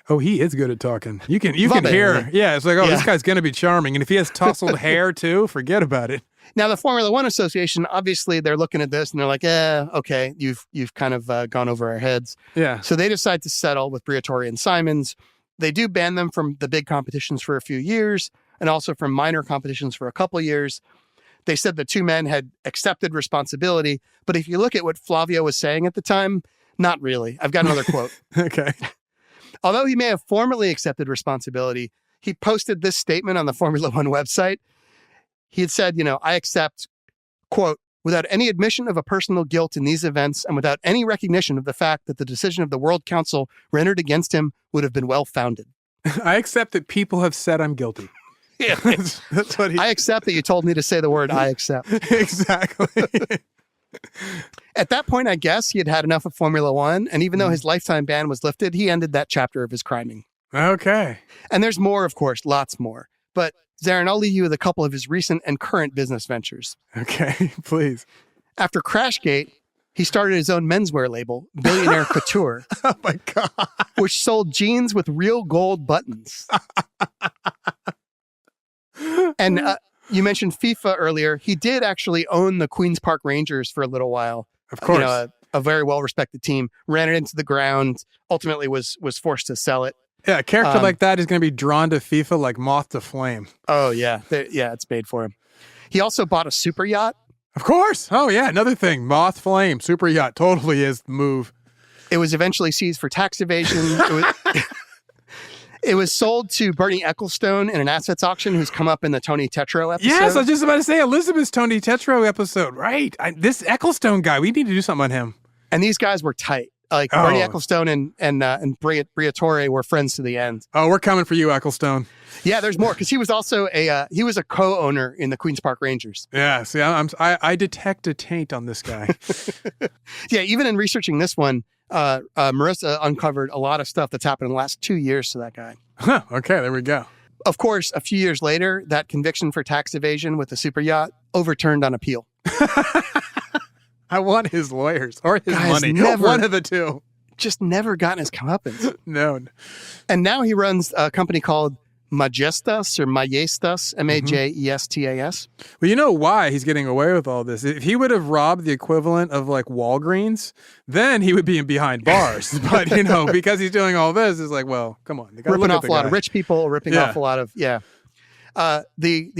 Oh, he is good at talking. You can hear. Yeah, it's like, this guy's going to be charming. And if he has tousled hair too, forget about it. Now, the Formula One Association, obviously, they're looking at this and they're like, okay, you've kind of gone over our heads. Yeah. So they decide to settle with Briatore and Simons. They do ban them from the big competitions for a few years and also from minor competitions for a couple years. They said the two men had accepted responsibility, but if you look at what Flavio was saying at the time, not really. I've got another quote. Okay. Although he may have formally accepted responsibility, he posted this statement on the Formula One website. He had said, I accept, quote, without any admission of a personal guilt in these events and without any recognition of the fact that the decision of the World Council rendered against him would have been well-founded. I accept that people have said I'm guilty. Yeah, that's what I accept that you told me to say the word I accept. Exactly. At that point, I guess he had had enough of Formula One, and even though his lifetime ban was lifted, he ended that chapter of his criming. Okay. And there's more, of course, lots more. But Zaron, I'll leave you with a couple of his recent and current business ventures. Okay, please. After Crashgate, he started his own menswear label, Billionaire Couture. Oh my God. Which sold jeans with real gold buttons. And you mentioned FIFA earlier. He did actually own the Queen's Park Rangers for a little while. Of course. A very well-respected team. Ran it into the ground. Ultimately was forced to sell it. Yeah, a character like that is going to be drawn to FIFA like moth to flame. Oh, yeah. It's made for him. He also bought a super yacht. Of course. Oh, yeah. Another thing. Moth, flame, super yacht. Totally is the move. It was eventually seized for tax evasion. It was sold to Bernie Ecclestone in an assets auction, who's come up in the Tony Tetro episode. Yes, I was just about to say Elizabeth's Tony Tetro episode. Right. This Ecclestone guy, we need to do something on him. And these guys were tight. Bernie Ecclestone and Briatore were friends to the end. Oh, we're coming for you, Ecclestone. Yeah, there's more, because he was also a co-owner in the Queen's Park Rangers. Yeah, see, I detect a taint on this guy. Yeah, even in researching this one, Marissa uncovered a lot of stuff that's happened in the last 2 years to that guy. Huh, okay, there we go. Of course, a few years later, that conviction for tax evasion with the super yacht overturned on appeal. I want his lawyers or his money. One of the two. Just never gotten his comeuppance. No. And now he runs a company called Majestas or Majestas, Majestas. Well, you know why he's getting away with all this. If he would have robbed the equivalent of like Walgreens, then he would be behind bars. But, because he's doing all this, it's like, well, come on. Ripping off a lot of rich people, ripping off a lot of, The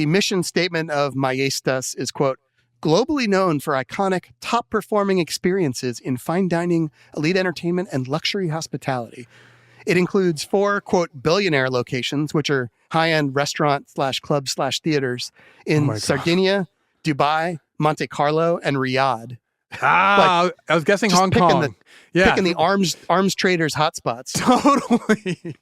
mission statement of Majestas is, quote, globally known for iconic, top-performing experiences in fine dining, elite entertainment, and luxury hospitality. It includes 4, quote, billionaire locations, which are high-end restaurant/club/theaters in Sardinia, Dubai, Monte Carlo, and Riyadh. I was guessing Hong Kong. Picking the arms traders hotspots. Totally.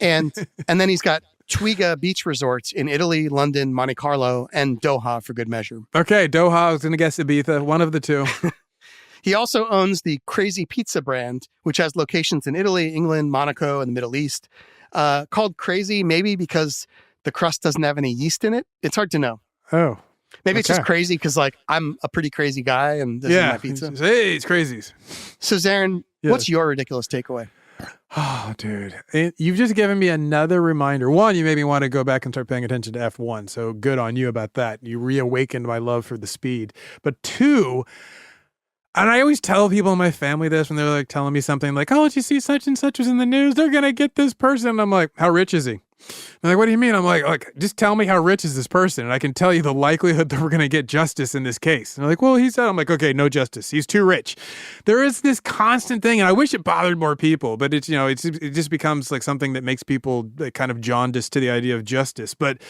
And then he's got Twiga beach resorts in Italy, London, Monte Carlo, and Doha for good measure. Okay, Doha, I was going to guess Ibiza, one of the two. He also owns the Crazy Pizza brand, which has locations in Italy, England, Monaco, and the Middle East. Called Crazy, maybe because the crust doesn't have any yeast in it. It's hard to know. Oh. Maybe it's just crazy because, I'm a pretty crazy guy and this is my pizza. Hey, it's crazies. So, Zaron, what's your ridiculous takeaway? Oh, dude. You've just given me another reminder. One, you made me want to go back and start paying attention to F1. So good on you about that. You reawakened my love for the speed. But two, and I always tell people in my family this when they're like telling me something like, oh, did you see such and such was in the news? They're going to get this person. And I'm like, how rich is he? They're like, what do you mean? I'm like, just tell me how rich is this person, and I can tell you the likelihood that we're going to get justice in this case. And they're like, well, he said, I'm like, okay, no justice. He's too rich. There is this constant thing, and I wish it bothered more people, but it's, it just becomes like something that makes people like kind of jaundiced to the idea of justice. But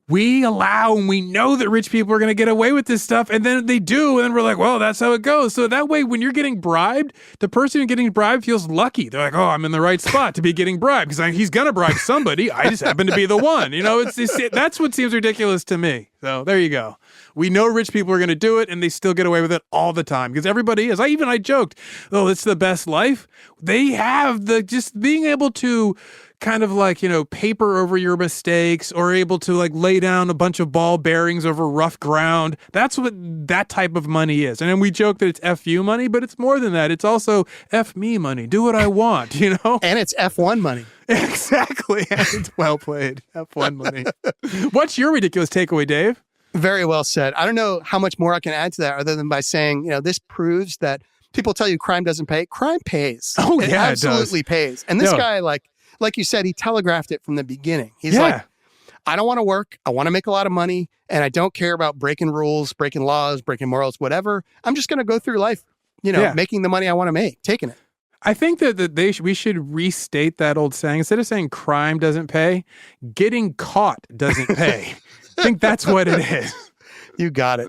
we allow and we know that rich people are going to get away with this stuff, and then they do, and then we're like, well, that's how it goes. So that way, when you're getting bribed, the person who's getting bribed feels lucky. They're like, oh, I'm in the right spot to be getting bribed because he's going to bribe somebody. I just happen to be the one. That's what seems ridiculous to me. So there you go. We know rich people are going to do it, and they still get away with it all the time because everybody is. I joked, oh, it's the best life. They have just being able to kind of like, paper over your mistakes or able to like lay down a bunch of ball bearings over rough ground. That's what that type of money is. And then we joke that it's FU money, but it's more than that. It's also F me money. Do what I want, And it's F1 money. Exactly. It's well played. F1 money. What's your ridiculous takeaway, Dave? Very well said. I don't know how much more I can add to that other than by saying, this proves that people tell you crime doesn't pay. Crime pays. Oh, yeah, it absolutely pays. And this guy, like you said, he telegraphed it from the beginning. He's like, I don't want to work. I want to make a lot of money. And I don't care about breaking rules, breaking laws, breaking morals, whatever. I'm just going to go through life, making the money I want to make, taking it. I think that we should restate that old saying. Instead of saying crime doesn't pay, getting caught doesn't pay. I think that's what it is. You got it.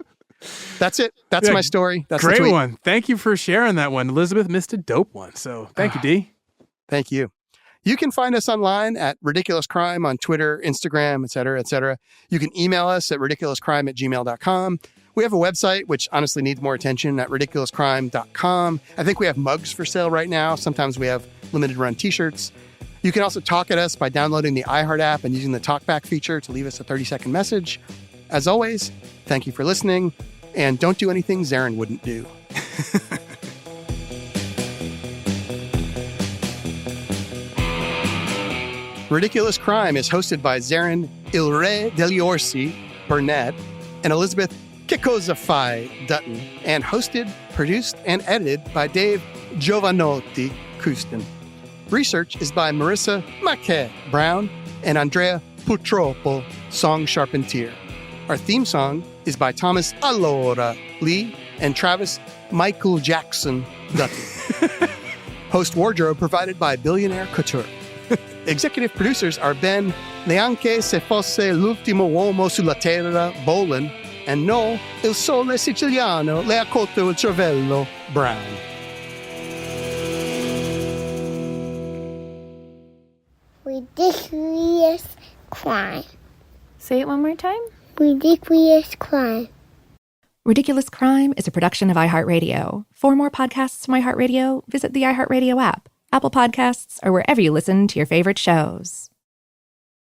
That's it. That's my story. That's great the tweet. One. Thank you for sharing that one. Elizabeth missed a dope one. So thank you, D. Thank you. You can find us online at Ridiculous Crime on Twitter, Instagram, et cetera, et cetera. You can email us at ridiculouscrime@gmail.com. We have a website, which honestly needs more attention, at ridiculouscrime.com. I think we have mugs for sale right now. Sometimes we have limited run t-shirts. You can also talk at us by downloading the iHeart app and using the talkback feature to leave us a 30-second message. As always, thank you for listening, and don't do anything Zaron wouldn't do. Ridiculous Crime is hosted by Zaron Il Re degli Orsi Burnett and Elizabeth Kekosafai Dutton, and hosted, produced, and edited by Dave Giovanotti Kustin. Research is by Marissa Maquet Brown and Andrea Purtroppo Song Charpentier. Our theme song is by Thomas Allora Lee and Travis Michael Jackson Dutton. Host wardrobe provided by Billionaire Couture. Executive producers are Ben Neanche se fosse l'ultimo uomo sulla terra, Bolin, and No, il sole siciliano le ha colto il cervello, Brown. Ridiculous Crime. Say it one more time. Ridiculous Crime. Ridiculous Crime is a production of iHeartRadio. For more podcasts from iHeartRadio, visit the iHeartRadio app, Apple Podcasts, or wherever you listen to your favorite shows.